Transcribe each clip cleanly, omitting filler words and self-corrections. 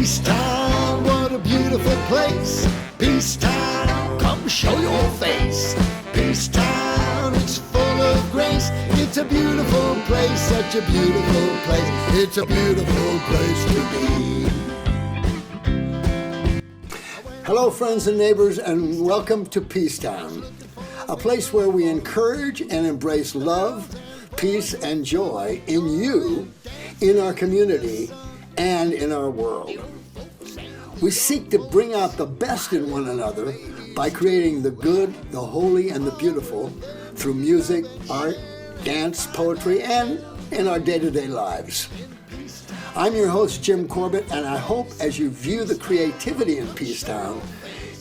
Peacetown, what a beautiful place. Peacetown, come show your face. Peacetown, it's full of grace. It's a beautiful place, such a beautiful place. It's a beautiful place to be. Hello, friends and neighbors, and welcome to Peacetown, a place where we encourage and embrace love, peace, and joy in you, in our community, and in our world. We seek to bring out the best in one another by creating the good, the holy, and the beautiful through music, art, dance, poetry, and in our day-to-day lives. I'm your host, Jim Corbett, and I hope as you view the creativity in Peacetown,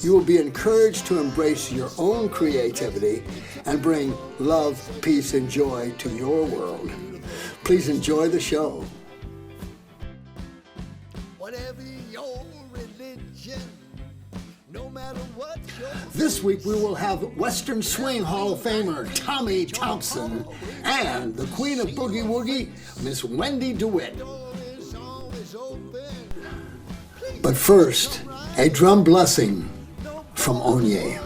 you will be encouraged to embrace your own creativity and bring love, peace, and joy to your world. Please enjoy the show. Whatever your religion, no matter what This week we will have Western Swing Hall of Famer Tommy Thompson and the Queen of Boogie Woogie, Miss Wendy DeWitt. But first, a drum blessing from Onye.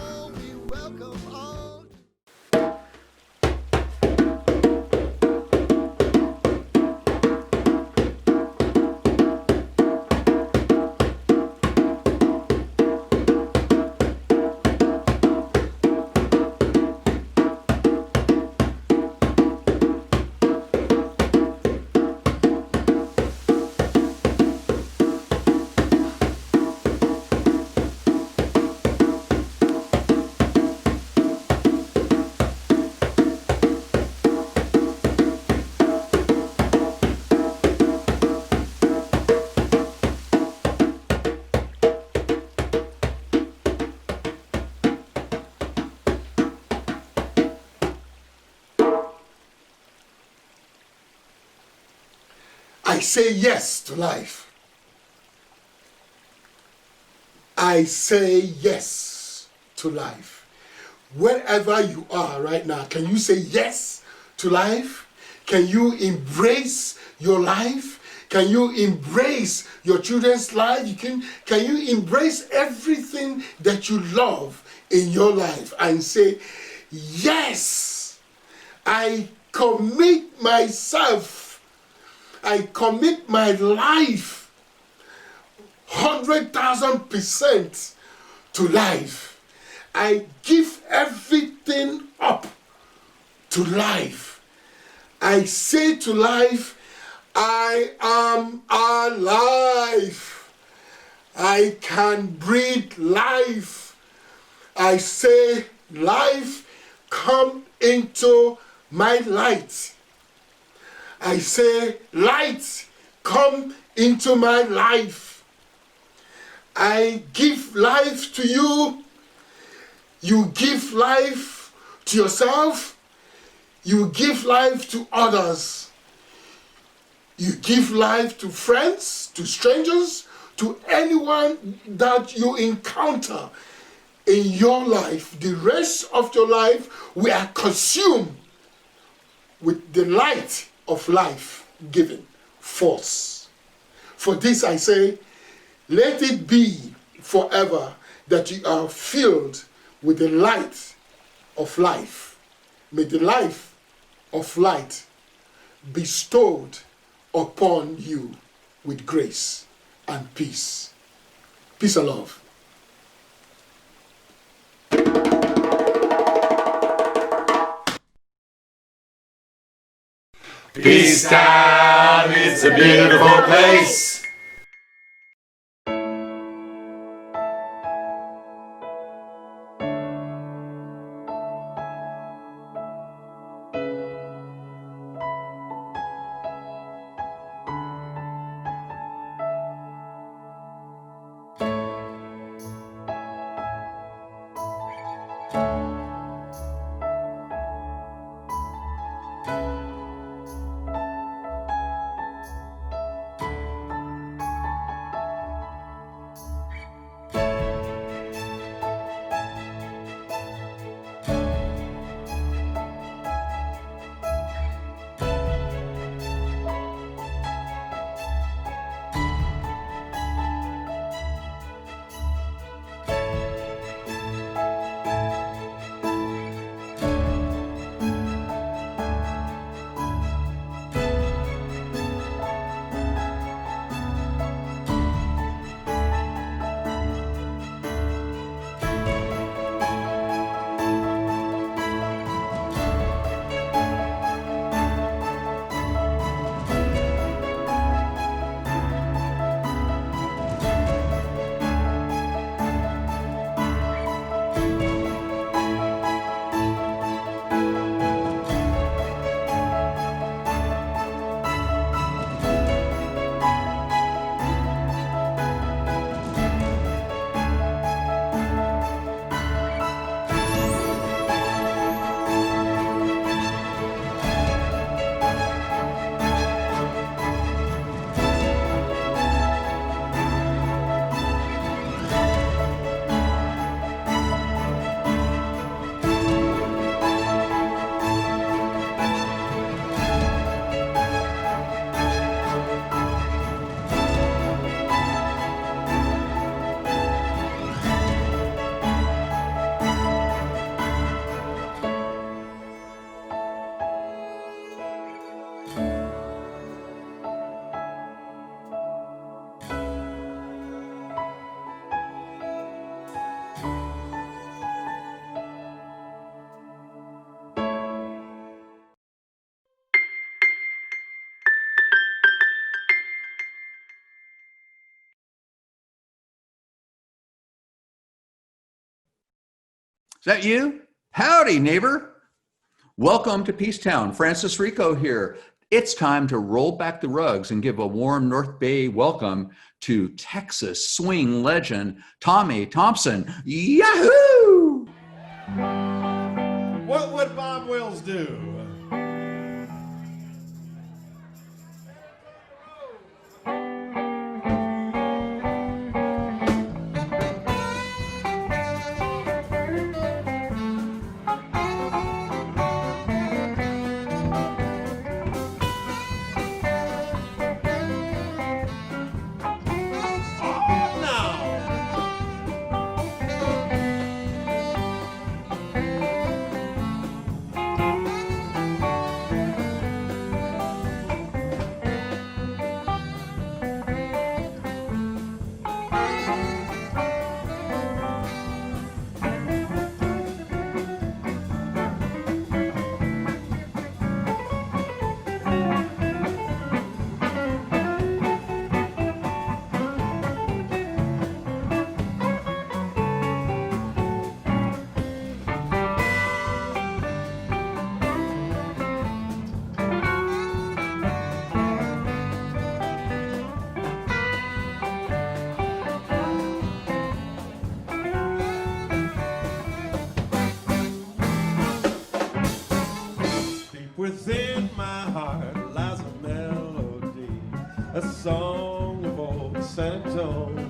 I say yes to life. I say yes to life. Wherever you are right now, can you say yes to life? Can you embrace your life? Can you embrace your children's life? Can you embrace everything that you love in your life and say, yes, I commit myself. I commit my life 100,000% to life. I give everything up to life. I say to life, I am alive. I can breathe life. I say, life, come into my light. I say, light, come into my life. I give life to you. You give life to yourself. You give life to others. You give life to friends, to strangers, to anyone that you encounter in your life. The rest of your life, we are consumed with the light of life given force. For this I say, let it be forever that you are filled with the light of life. May the life of light bestowed upon you with grace and peace. Peace and love. Peacetown, it's a beautiful place. that you? Howdy, neighbor. Welcome to Peacetown. Francis Rico here. It's time to roll back the rugs and give a warm North Bay welcome to Texas swing legend Tommy Thompson. Yahoo! What would Bob Wills do? Within my heart lies a melody, a song of old San Antonio,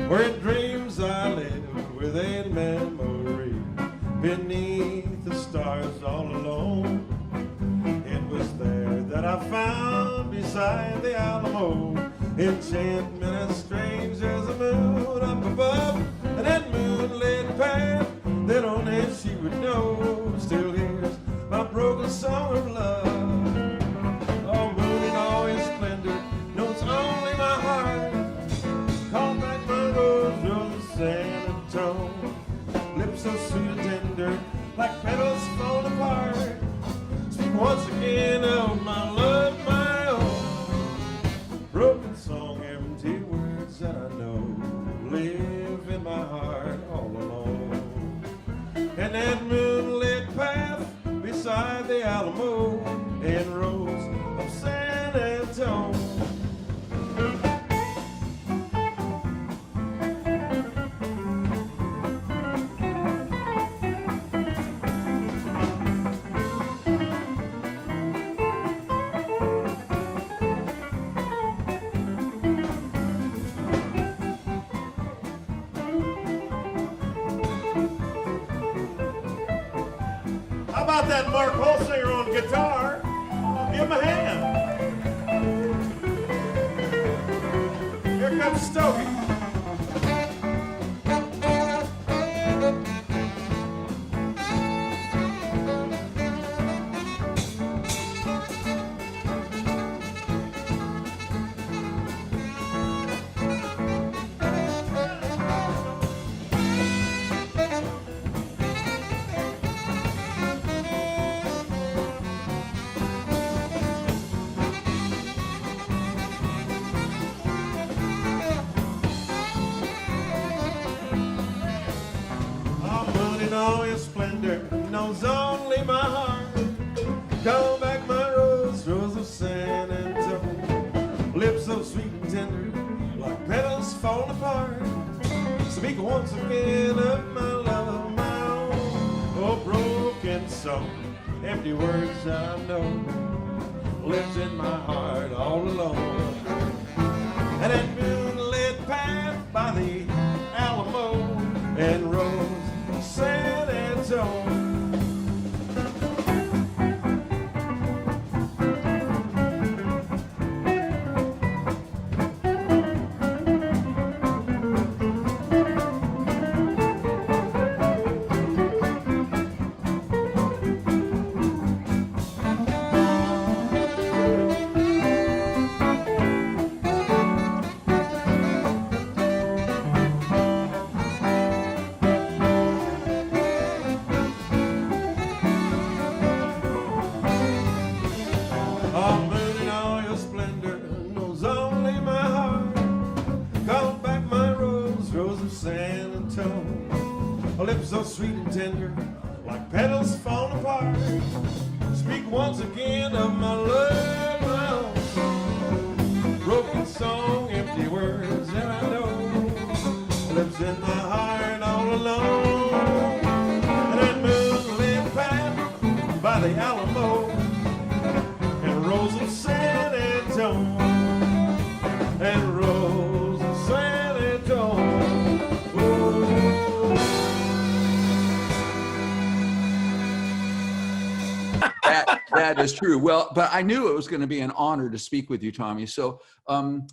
where in dreams I live with a memory, beneath the stars all alone. It was there that I found beside the Alamo, enchantment as strange as the moon up above, and that moonlit path that only she would know still hears my broken song of love. Oh, moon in all its splendor knows only my heart. Call back my rose, rose of San Antonio. Lips so sweet and tender, like petals falling apart. Speak once again of my love, my own. Broken song, empty words that I know live in my heart all alone. And that moonlit path beside the Alamo and Rose of San Antonio. How about that Mark Holsinger on guitar? Give him a hand. Here comes Stokey. All its splendor knows only my heart. Call back my rose, rose of San Antonio. Lips so sweet and tender, like petals falling apart. Speak once again of my love, my own. Oh, broken song, empty words I know lives in my heart all alone. And that moonlit path by the Alamo and Rose San Antonio. of my love, love. Broken song, empty words that I know. Lives in my heart all alone. And that moonlit path by the Alamo. And Rose of San Antonio. And Rose of San Antonio. Oh. That is true. Well, but I knew it was going to be an honor to speak with you, Tommy. So, well,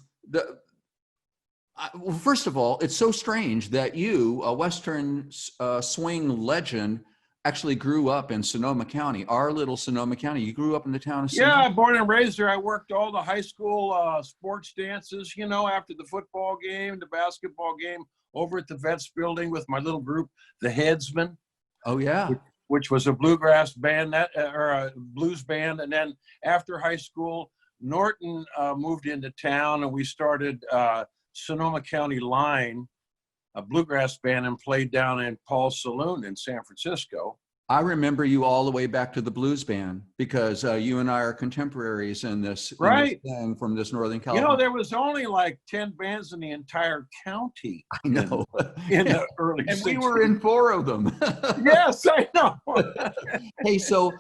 first of all, it's so strange that you, a Western swing legend, actually grew up in Sonoma County, our little Sonoma County. You grew up in the town of Sonoma? Yeah, born and raised there. I worked all the high school sports dances, you know, after the football game, the basketball game, over at the Vets building with my little group, the Headsmen. Oh, yeah. Which was a bluegrass band or a blues band. And then after high school, Norton moved into town and we started Sonoma County Line, a bluegrass band, and played down in Paul's Saloon in San Francisco. I remember you all the way back to the blues band because you and I are contemporaries in this, right, in this thing from this Northern California. You know, there was only like 10 bands in the entire county. I know. In the early and 60s. we were in 4 of them. Yes, I know. Hey, so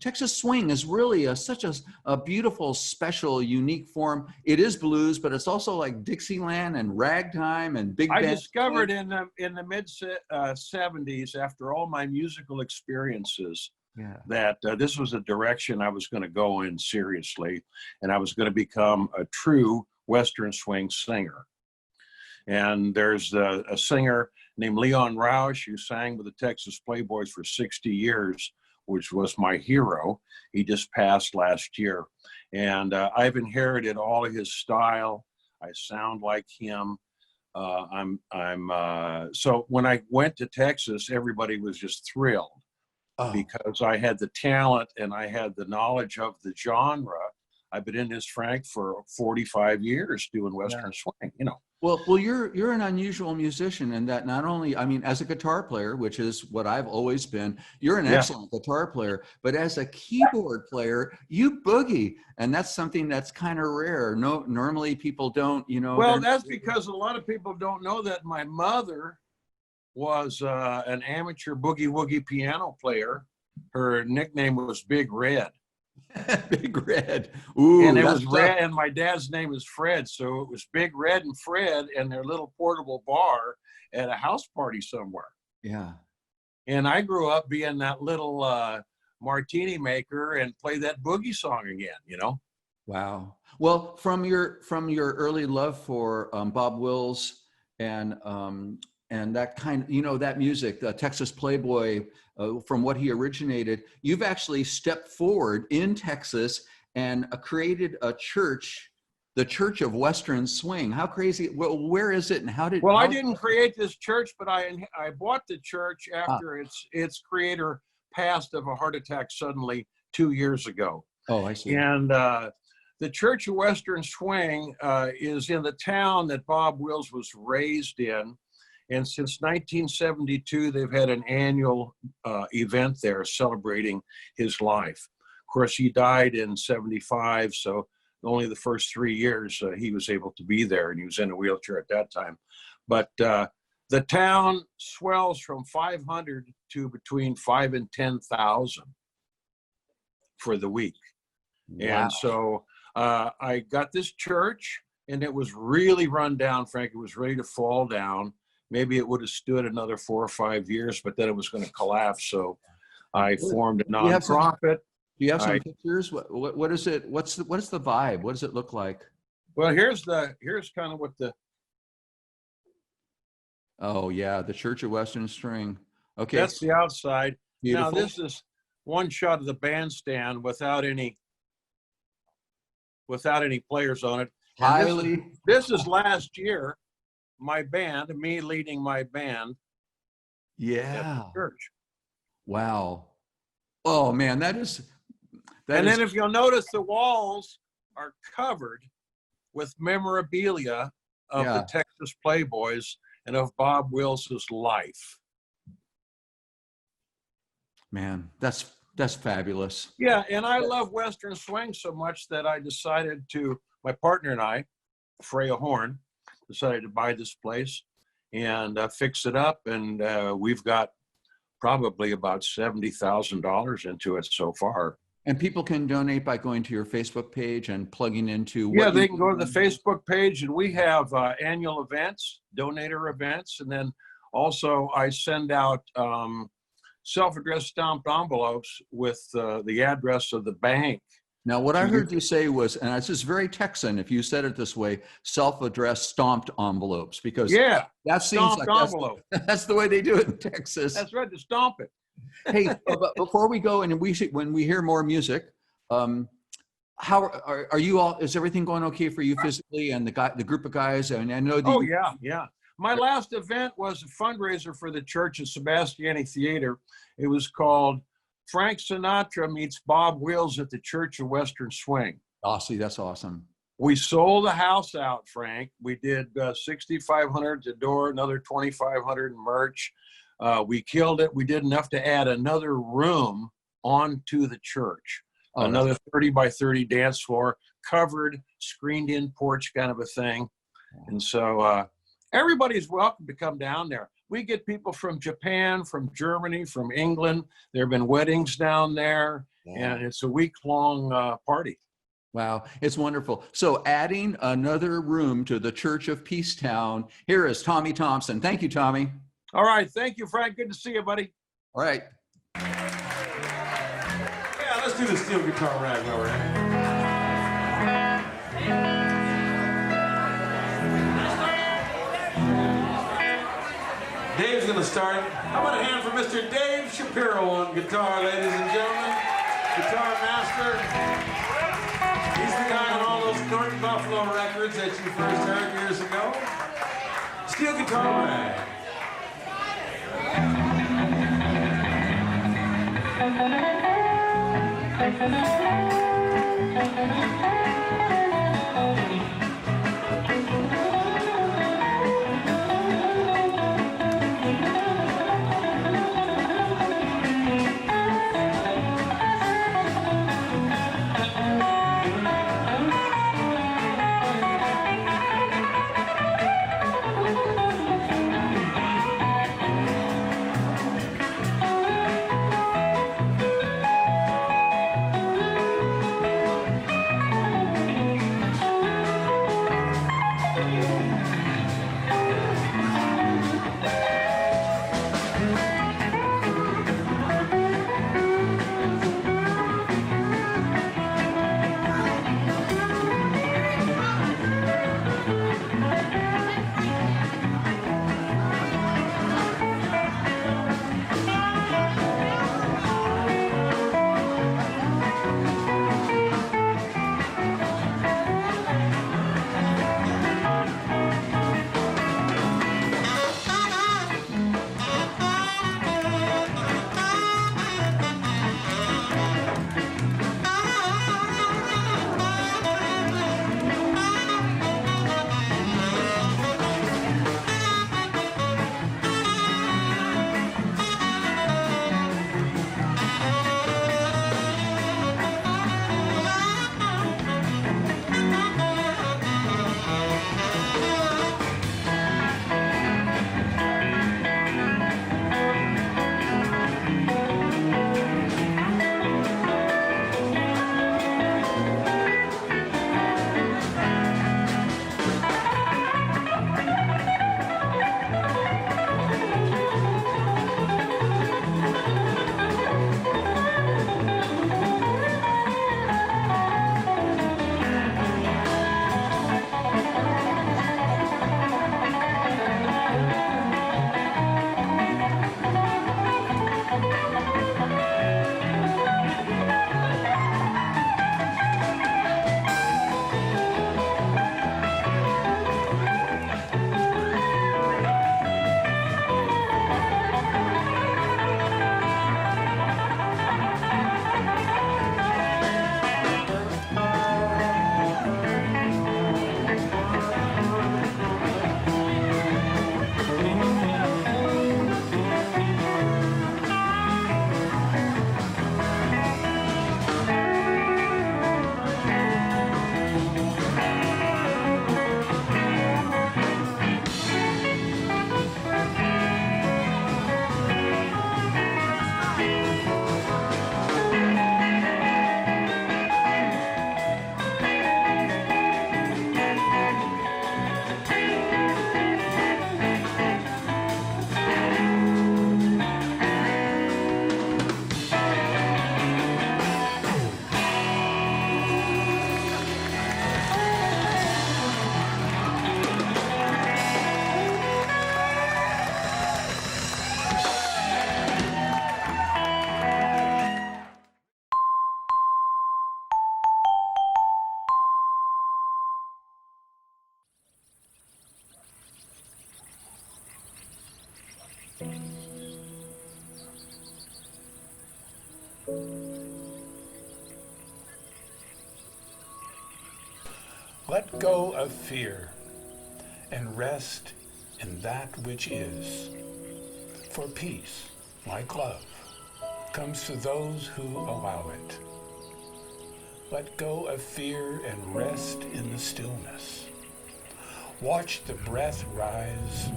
Texas swing is really such a beautiful, special, unique form. It is blues, but it's also like Dixieland and ragtime and big band. I discovered in the mid 70s, after all my musical experiences, that this was a direction I was going to go in seriously, and I was going to become a true Western swing singer. And there's a singer named Leon Rausch who sang with the Texas Playboys for 60 years, which was my hero. He just passed last year. And I've inherited all of his style. I sound like him. So when I went to Texas, everybody was just thrilled because I had the talent and I had the knowledge of the genre. I've been in this, Frank, for 45 years doing Western swing, you know. Well, you're an unusual musician in that not only, I mean, as a guitar player, which is what I've always been, you're an excellent guitar player, but as a keyboard player, you boogie, and that's something that's kind of rare. No, normally people don't, you know. Well, that's because a lot of people don't know that my mother was an amateur boogie woogie piano player. Her nickname was Big Red. Big Red. Ooh, and it was Red, and my dad's name is Fred, so it was Big Red and Fred and their little portable bar at a house party somewhere. Yeah. And I grew up being that little martini maker and play that boogie song again, you know. Wow. Well, from your early love for Bob Wills and that kind, you know, that music, the Texas Playboy, from what he originated, you've actually stepped forward in Texas and created a church, the Church of Western Swing. How crazy? Well, where is it, and how did? Well, I didn't create this church, but I bought the church after its creator passed of a heart attack suddenly 2 years ago. Oh, I see. And the Church of Western Swing is in the town that Bob Wills was raised in. And since 1972, they've had an annual event there celebrating his life. Of course, he died in 75, so only the first 3 years he was able to be there, and he was in a wheelchair at that time. But the town swells from 500 to between 5,000 and 10,000 for the week. Wow. And so I got this church, and it was really run down, Frank. It was ready to fall down. Maybe it would have stood another 4 or 5 years, but then it was going to collapse. So I formed a nonprofit. Do you have some pictures? What is it? What is the vibe? What does it look like? Well, here's kind of what the. Oh yeah, the Church of Western String. Okay, that's the outside. Beautiful. Now this is one shot of the bandstand without any players on it. This is last year. My band, me leading my band. Yeah. At the church. Wow. Oh man, that is. And then if you'll notice, the walls are covered with memorabilia of the Texas Playboys and of Bob Wills' life. Man, that's That's fabulous. Yeah, and I love Western Swing so much that I decided my partner and I, Freya Horn, decided to buy this place and fix it up. And we've got probably about $70,000 into it so far. And people can donate by going to your Facebook page and plugging into Yeah, they can go to the Facebook page, and we have annual events, donator events, and then also I send out self-addressed stamped envelopes with the address of the bank. Now, what I heard you say was, and this is very Texan, if you said it this way, self-addressed stomped envelopes, because that seems like that's the way they do it in Texas. That's right, to stomp it. Hey, but before we go, and when we hear more music, how are you all? Is everything going okay for you physically and the group of guys? And I know. Yeah. My last event was a fundraiser for the church at Sebastiani Theater. It was called Frank Sinatra Meets Bob Wills at the Church of Western Swing. Oh, see, that's awesome. We sold the house out, Frank. We did $6,500 at the door, another $2,500 in merch. We killed it. We did enough to add another room onto the church. Another 30 by 30 dance floor, covered, screened in porch kind of a thing. And so everybody's welcome to come down there. We get people from Japan, from Germany, from England. There have been weddings down there, and it's a week-long party. Wow, it's wonderful. So adding another room to the Church of Peacetown, here is Tommy Thompson. Thank you, Tommy. All right, thank you, Frank. Good to see you, buddy. All right. Yeah, let's do the steel guitar rag while we're at it. Dave's gonna start. How about a hand for Mr. Dave Shapiro on guitar, ladies and gentlemen? Guitar master. He's the guy on all those Norton Buffalo records that you first heard years ago. Steel guitar rag. Let go of fear and rest in that which is. For peace, like love, comes to those who allow it. Let go of fear and rest in the stillness. Watch the breath rise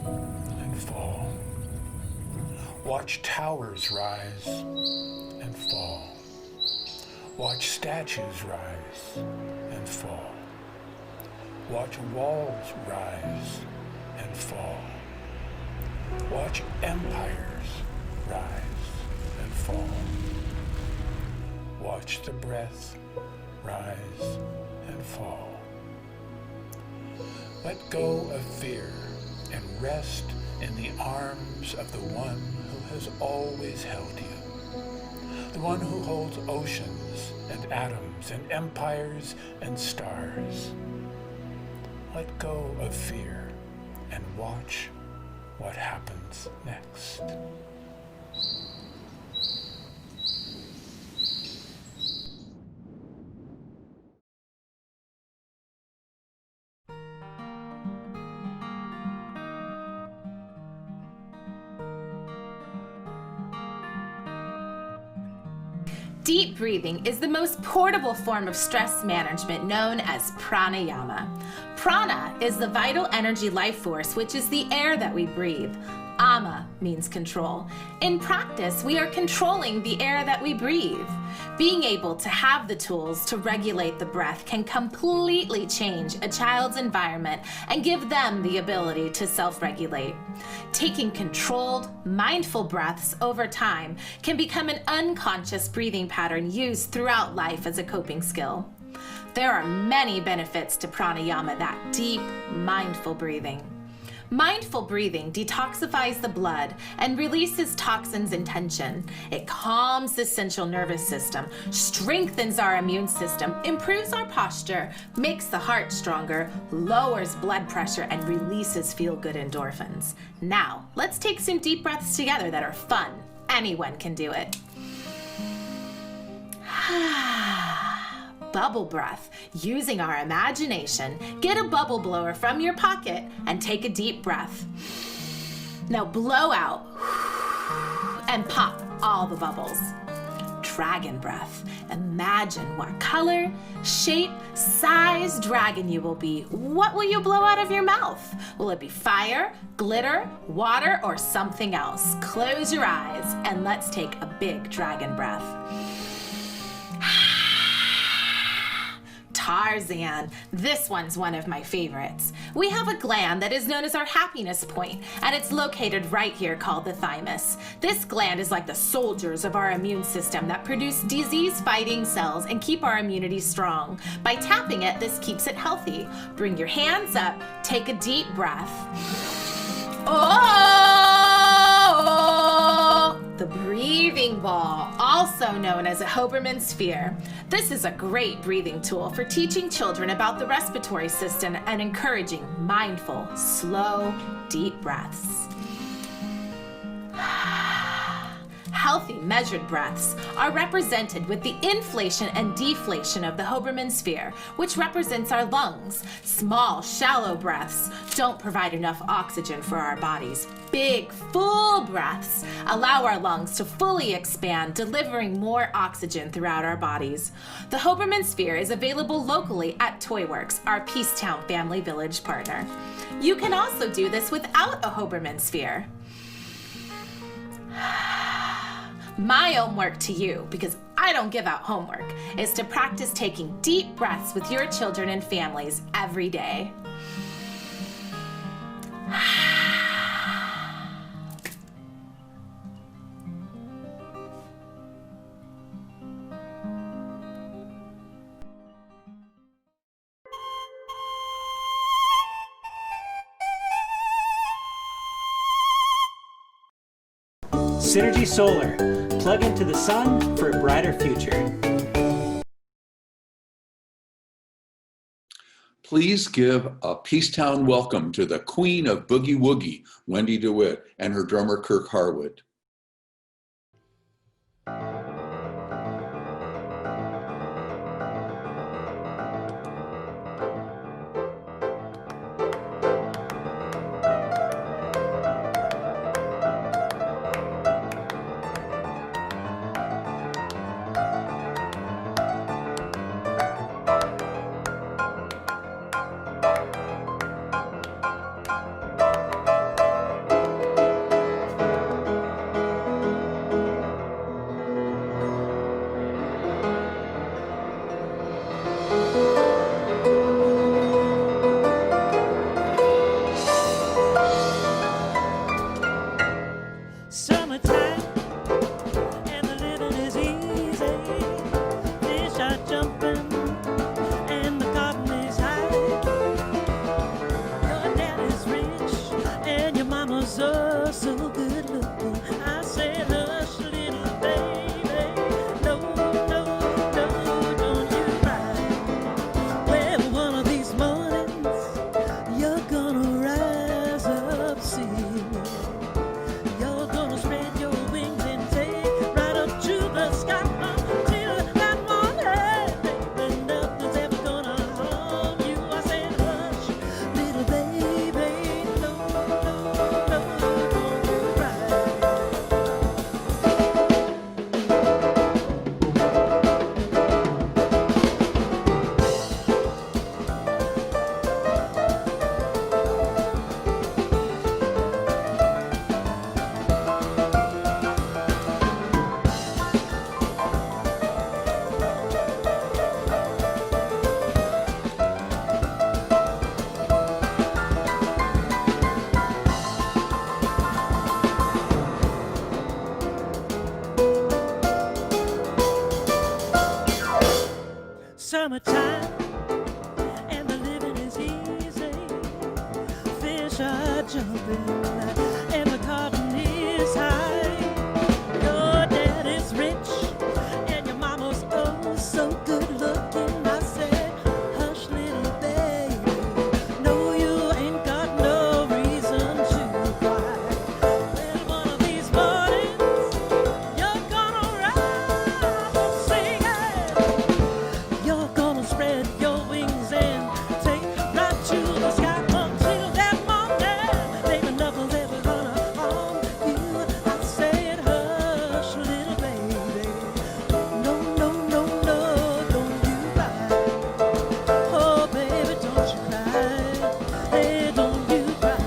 and fall. Watch towers rise and fall. Watch statues rise and fall. Watch walls rise and fall. Watch empires rise and fall. Watch the breath rise and fall. Let go of fear and rest in the arms of the one who has always held you. The one who holds oceans and atoms and empires and stars. Let go of fear and watch what happens next. Deep breathing is the most portable form of stress management known as pranayama. Prana is the vital energy life force, which is the air that we breathe. Ama means control. In practice, we are controlling the air that we breathe. Being able to have the tools to regulate the breath can completely change a child's environment and give them the ability to self-regulate. Taking controlled, mindful breaths over time can become an unconscious breathing pattern used throughout life as a coping skill. There are many benefits to pranayama, that deep, mindful breathing. Mindful breathing detoxifies the blood and releases toxins and tension. It calms the central nervous system, strengthens our immune system, improves our posture, makes the heart stronger, lowers blood pressure, and releases feel-good endorphins. Now, let's take some deep breaths together that are fun. Anyone can do it. Bubble breath. Using our imagination, get a bubble blower from your pocket and take a deep breath. Now blow out and pop all the bubbles. Dragon breath. Imagine what color, shape, size dragon you will be. What will you blow out of your mouth? Will it be fire, glitter, water, or something else? Close your eyes and let's take a big dragon breath. Tarzan. This one's one of my favorites. We have a gland that is known as our happiness point, and it's located right here called the thymus. This gland is like the soldiers of our immune system that produce disease-fighting cells and keep our immunity strong. By tapping it, this keeps it healthy. Bring your hands up, take a deep breath. Oh! The breathing ball, also known as a Hoberman sphere. This is a great breathing tool for teaching children about the respiratory system and encouraging mindful, slow, deep breaths. Healthy, measured breaths are represented with the inflation and deflation of the Hoberman sphere, which represents our lungs. Small, shallow breaths don't provide enough oxygen for our bodies. Big, full breaths allow our lungs to fully expand, delivering more oxygen throughout our bodies. The Hoberman sphere is available locally at Toyworks, our Peacetown Family Village partner. You can also do this without a Hoberman sphere. My homework to you, because I don't give out homework, is to practice taking deep breaths with your children and families every day. Synergy Solar. Plug into the sun for a brighter future. Please give a Peacetown welcome to the queen of boogie woogie, Wendy DeWitt, and her drummer, Kirk Harwood. time, and the living is easy. Fish are jumping, and the cotton is high. Your dad is rich, and your mama's oh so good looking. I said, hush, little baby, no, you ain't got no reason to cry. Well, one of these mornings, you're gonna rise up singing. You're gonna spread your wings and take right to the sky until that morning. Baby, nothing's ever gonna harm you. I said, hush, little baby. No, no, no, no, don't you cry. Oh, baby, don't you cry. Hey, don't you cry.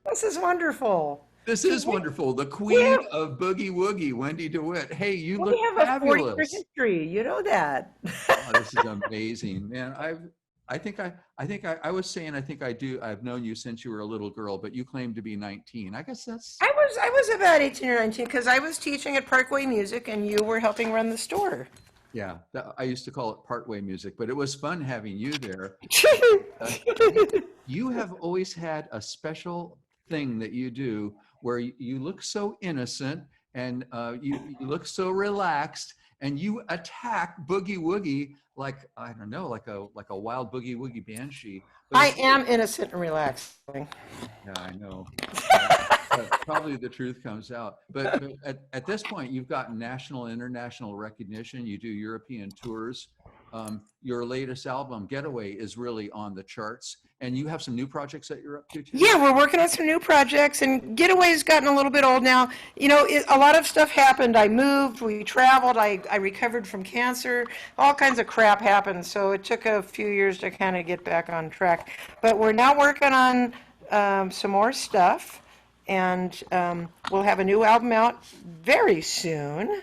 This is wonderful. This is wonderful. The queen of boogie woogie, Wendy DeWitt. Hey, you look We have a 40-year fabulous. history. You know that. Oh, this is amazing, man. I think I was saying I've known you since you were a little girl, but you claim to be 19. I guess that's I was about 18 or 19 because I was teaching at Parkway Music and you were helping run the store. yeah. I used to call it partway music, but it was fun having you there. You have always had a special thing that you do where you look so innocent and you look so relaxed and you attack boogie woogie like I don't know, like a wild boogie woogie banshee. But I am innocent and relaxing. Yeah, I know. But probably the truth comes out. But at this point, you've gotten national, international recognition. You do European tours. Your latest album, Getaway, is really on the charts. And you have some new projects that you're up to too? Yeah, we're working on some new projects, and Getaway's gotten a little bit old now. You know, a lot of stuff happened. I moved, we traveled, I recovered from cancer, all kinds of crap happened. So it took a few years to kind of get back on track. But we're now working on some more stuff, and we'll have a new album out very soon.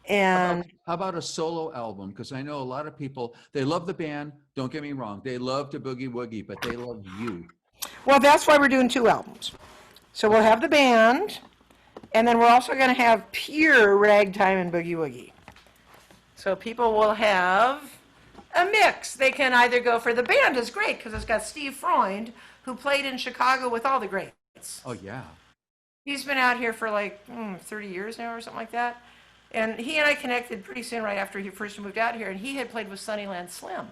And how about a solo album? Because I know a lot of people, they love the band, don't get me wrong. They love to boogie woogie, but they love you. well, that's why we're doing two albums. So we'll have the band, and then we're also going to have pure ragtime and boogie woogie. So people will have a mix. They can either go for the band is great because it's got Steve Freund, who played in Chicago with all the greats. Oh, yeah. He's been out here for like 30 years now or something like that. And he and I connected pretty soon right after he first moved out here, and he had played with Sunnyland Slim.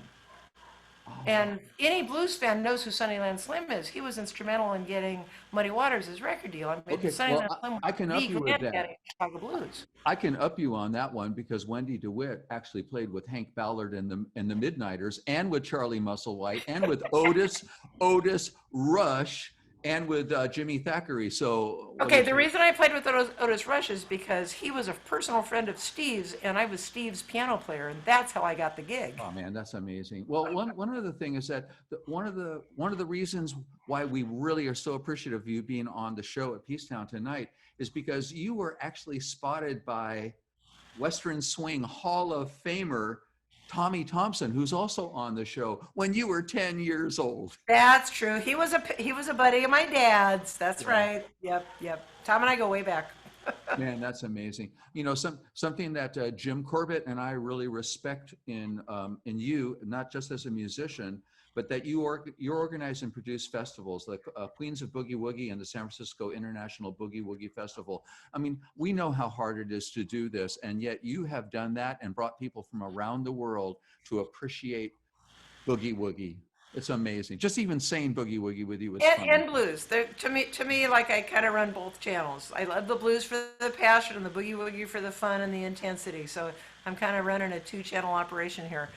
And any blues fan knows who Sunnyland Slim is. He was instrumental in getting Muddy Waters' record deal. I mean, Okay, Sunnyland well, Slim I can up was you the with granddaddy that. of Chicago blues. I can up you on that one because Wendy DeWitt actually played with Hank Ballard in the Midnighters and with Charlie Musselwhite and with Otis Rush and with Jimmy Thackeray. So Okay, the reason I played with Otis Rush is because he was a personal friend of Steve's, and I was Steve's piano player, and that's how I got the gig. Oh man, that's amazing. Well, one other thing is that one of the reasons why we really are so appreciative of you being on the show at Peacetown tonight is because you were actually spotted by Western Swing Hall of Famer Tommy Thompson, who's also on the show, when you were 10 years old. That's true. He was a buddy of my dad's. That's right. Yep. Tom and I go way back. Man, that's amazing. You know, something that Jim Corbett and I really respect in you, not just as a musician, but that you organize and produce festivals like Queens of Boogie Woogie and the San Francisco International Boogie Woogie Festival. I mean, we know how hard it is to do this, and yet you have done that and brought people from around the world to appreciate Boogie Woogie. It's amazing. Just even saying Boogie Woogie with you is fun. And blues. To me, like I kind of run both channels. I love the blues for the passion and the boogie woogie for the fun and the intensity. So I'm kind of running a two-channel operation here.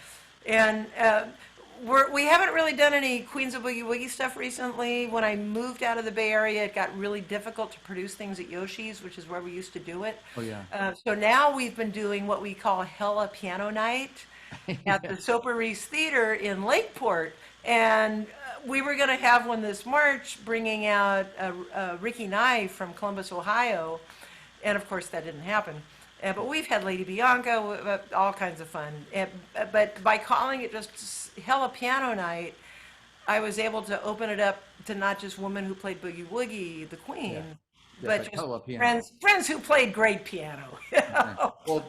And we haven't really done any Queens of Boogie Woogie stuff recently. When I moved out of the Bay Area, it got really difficult to produce things at Yoshi's, which is where we used to do it. Oh, yeah. So now we've been doing what we call Hella Piano Night at the Soper Reese Theater in Lakeport. And we were going to have one this March, bringing out Ricky Nye from Columbus, Ohio. And of course, that didn't happen. But we've had Lady Bianca, all kinds of fun. But by calling it just Hella Piano Night, I was able to open it up to not just women who played boogie woogie, the Queen, Yeah, but but just Hella Piano. friends who played great piano. Well,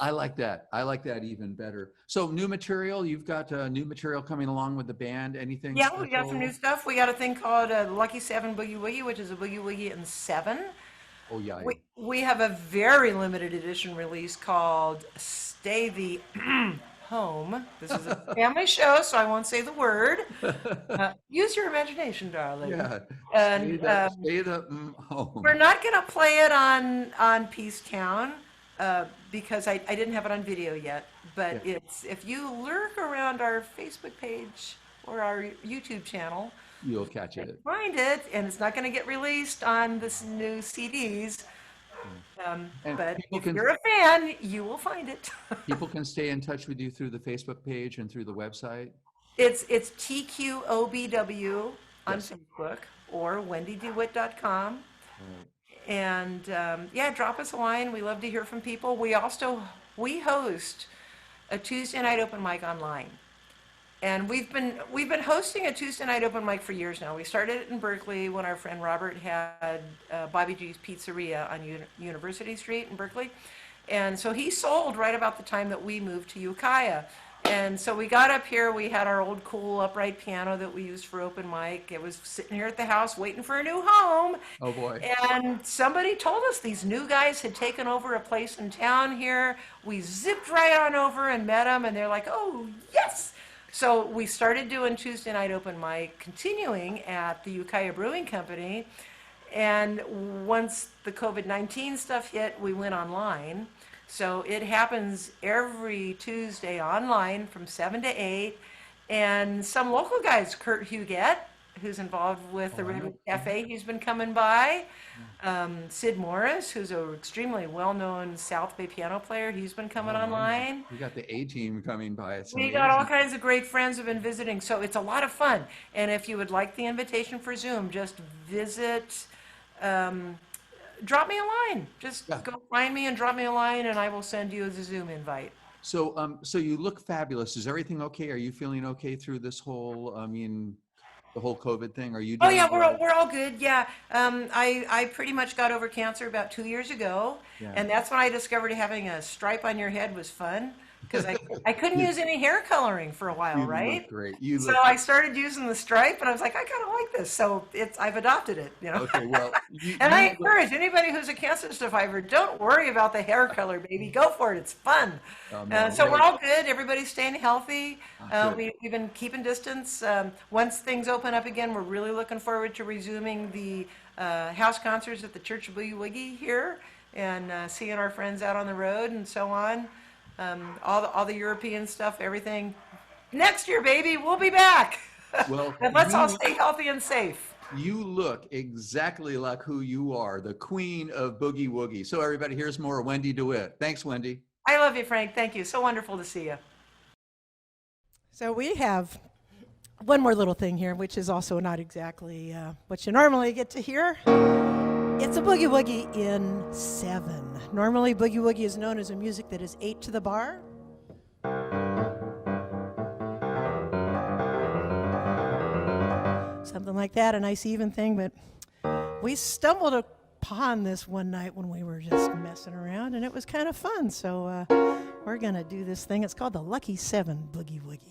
I like that. I like that even better. So new material, you've got new material coming along with the band. Anything? Yeah, we got some special? new stuff. We got a thing called Lucky 7 Boogie Woogie, which is a boogie woogie in 7. Oh yeah. We have a very limited edition release called Stay the Home. This is a family show, so I won't say the word. Use your imagination, darling. Yeah. And Stay the home. we're not going to play it on Peacetown because I didn't have it on video yet. But it's if you lurk around our Facebook page or our YouTube channel, You'll catch it. find it, and it's not going to get released on this new CDs. And But people if can- you're a fan, you will find it. People can stay in touch with you through the Facebook page and through the website. It's TQOBW on Yes. Facebook or WendyDeWitt.com. And drop us a line. We love to hear from people. We host a Tuesday night open mic online. And we've been hosting a Tuesday night open mic for years now. We started it in Berkeley when our friend Robert had Bobby G's Pizzeria on University Street in Berkeley. And so he sold right about the time that we moved to Ukiah. And so we got up here, we had our old cool upright piano that we used for open mic. It was sitting here at the house waiting for a new home. Oh boy. And somebody told us these new guys had taken over a place in town here. We zipped right on over and met them, and they're like, oh, yes! So we started doing Tuesday night open mic, continuing at the Ukiah Brewing Company. And once the COVID-19 stuff hit, we went online. So it happens every Tuesday online from 7 to 8. And some local guys, Kurt Huguette, who's involved with the Redwood Cafe, he's been coming by. Sid Morris, who's an extremely well-known South Bay piano player, he's been coming online. We got the A-team coming by. It's We got all amazing. kinds of great friends who've been visiting, so it's a lot of fun. And if you would like the invitation for Zoom, just visit, drop me a line. Just go find me and drop me a line, and I will send you the Zoom invite. So, so you look fabulous. Is everything okay? Are you feeling okay through this whole, the whole COVID thing? Are you Oh doing yeah, all right? we're all good. Yeah, I pretty much got over cancer about 2 years ago, and that's when I discovered having a stripe on your head was fun because I couldn't use any hair coloring for a while, You right? look great. So I started using the stripe, and I was like, I kind of like this, so I've adopted it, you know. Okay, well, And I encourage anybody who's a cancer survivor, don't worry about the hair color, baby. Go for it. It's fun. So we're all good. Everybody's staying healthy. Good. We've been keeping distance. Once things open up again, we're really looking forward to resuming the house concerts at the Church of Boogie Woogie here and seeing our friends out on the road and so on. All the European stuff, everything. Next year, baby, we'll be back. Well, And let's all stay healthy and safe. you look exactly like who you are, the queen of boogie woogie. So everybody, here's more Wendy DeWitt. Thanks, Wendy. I love you, Frank. Thank you. So wonderful to see you. So we have one more little thing here, which is also not exactly what you normally get to hear. It's a boogie woogie in 7. Normally, boogie woogie is known as a music that is 8 to the bar. Something like that, a nice even thing, but we stumbled upon this one night when we were just messing around, and it was kind of fun. So we're going to do this thing. It's called the Lucky 7 Boogie Woogie.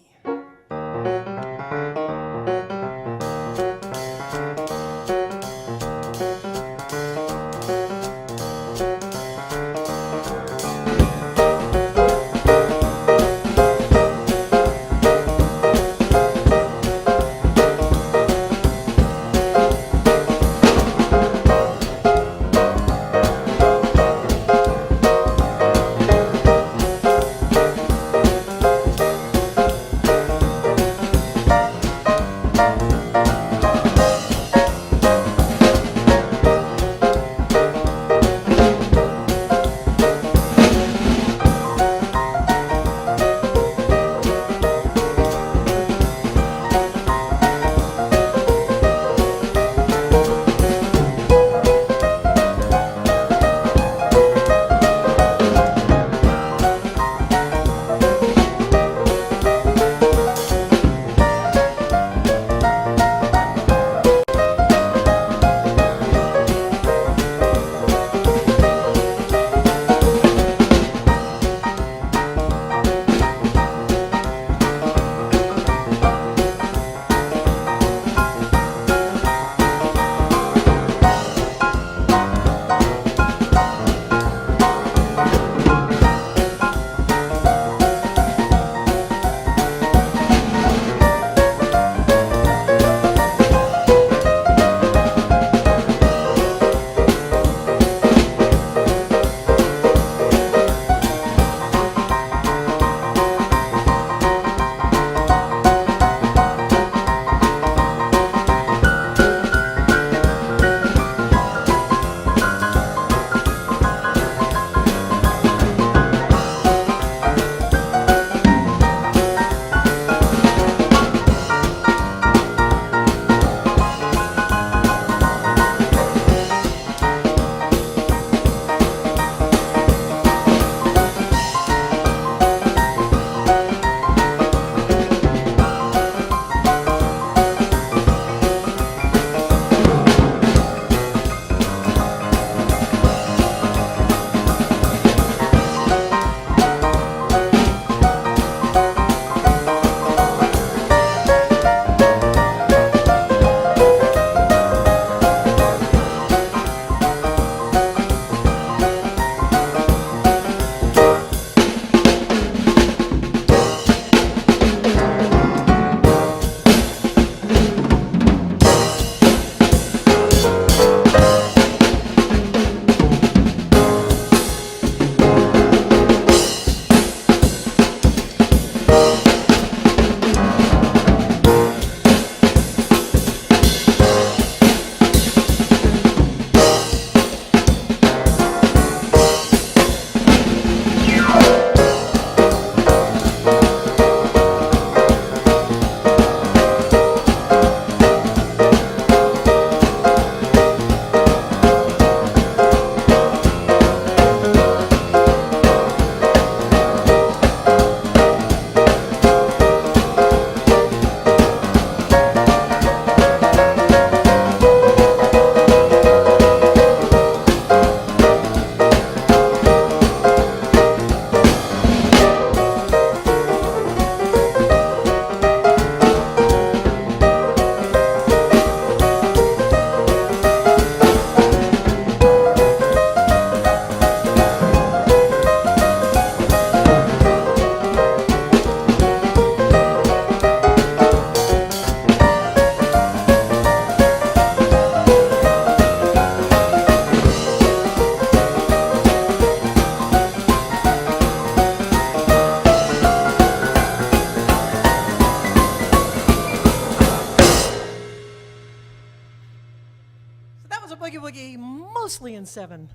woogie mostly in 7.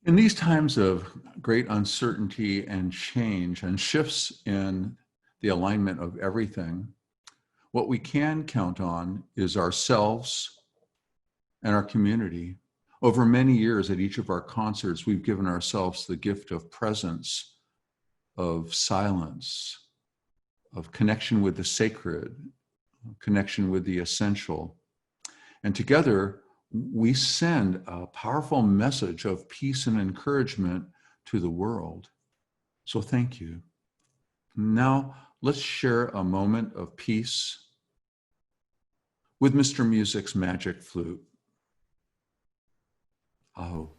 In these times of great uncertainty and change and shifts in the alignment of everything, what we can count on is ourselves and our community. Over many years at each of our concerts, we've given ourselves the gift of presence, of silence, of connection with the sacred, connection with the essential. And together, we send a powerful message of peace and encouragement to the world. So thank you. Now, let's share a moment of peace with Mr. Music's magic flute. Oh.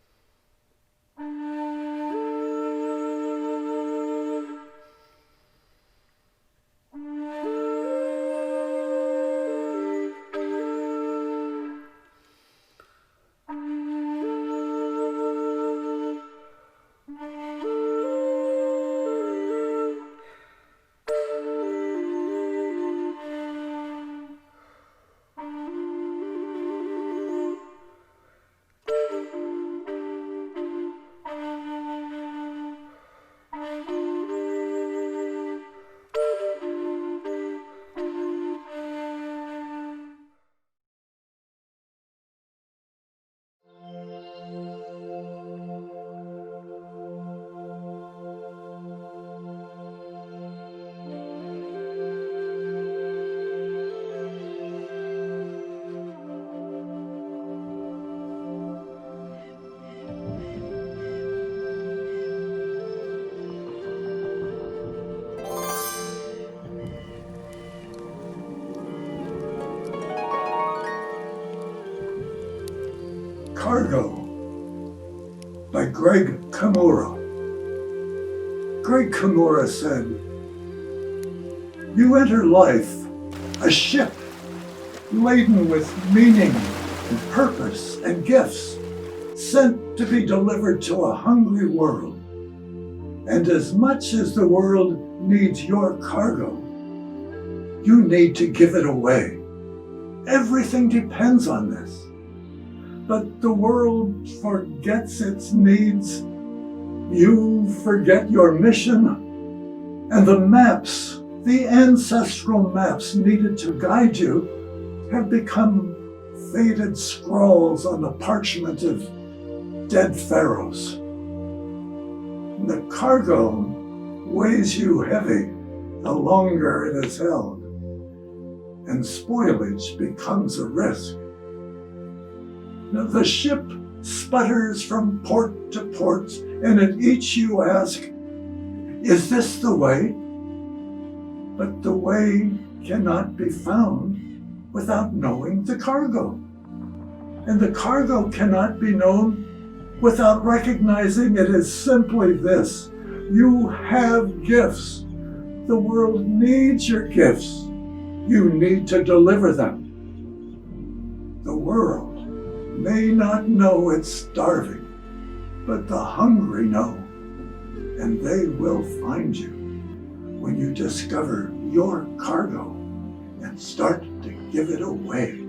Cargo by Greg Kimura. Greg Kimura said, "You enter life a ship laden with meaning and purpose and gifts, sent to be delivered to a hungry world. And as much as the world needs your cargo, you need to give it away. Everything depends on this. But the world forgets its needs. You forget your mission, and the maps, the ancestral maps needed to guide you, have become faded scrawls on the parchment of dead pharaohs. The cargo weighs you heavy the longer it is held, and spoilage becomes a risk. The ship sputters from port to port, and at each you ask, "Is this the way?" But the way cannot be found without knowing the cargo. And the cargo cannot be known without recognizing it is simply this: you have gifts. The world needs your gifts. You need to deliver them. The world may not know it's starving, but the hungry know, and they will find you when you discover your cargo and start to give it away.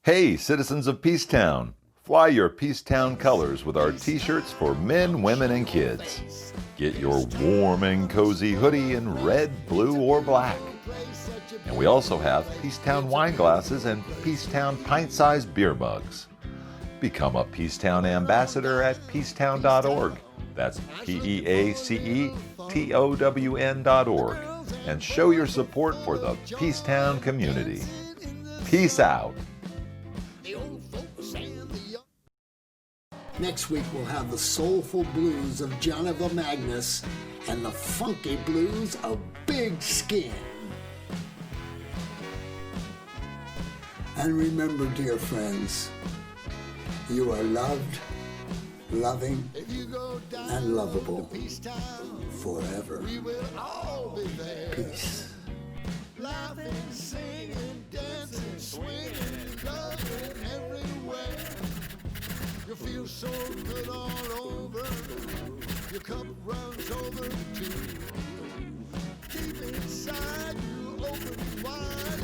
Hey, citizens of Peacetown! Fly your Peacetown colors with our t-shirts for men, women, and kids. Get your warm and cozy hoodie in red, blue, or black. And we also have Peacetown wine glasses and Peacetown pint-sized beer mugs. Become a Peacetown ambassador at peacetown.org. That's PEACETOWN.org. and show your support for the Peacetown community. Peace out. Next week, we'll have the soulful blues of Jonathan Magnus and the funky blues of Big Skin. And remember, dear friends, you are loved, loving, and lovable forever. Peace. Laughing, singing, dancing, swinging, loving everywhere. You feel so good all over. Your cup runs over too. Deep inside you, open wide.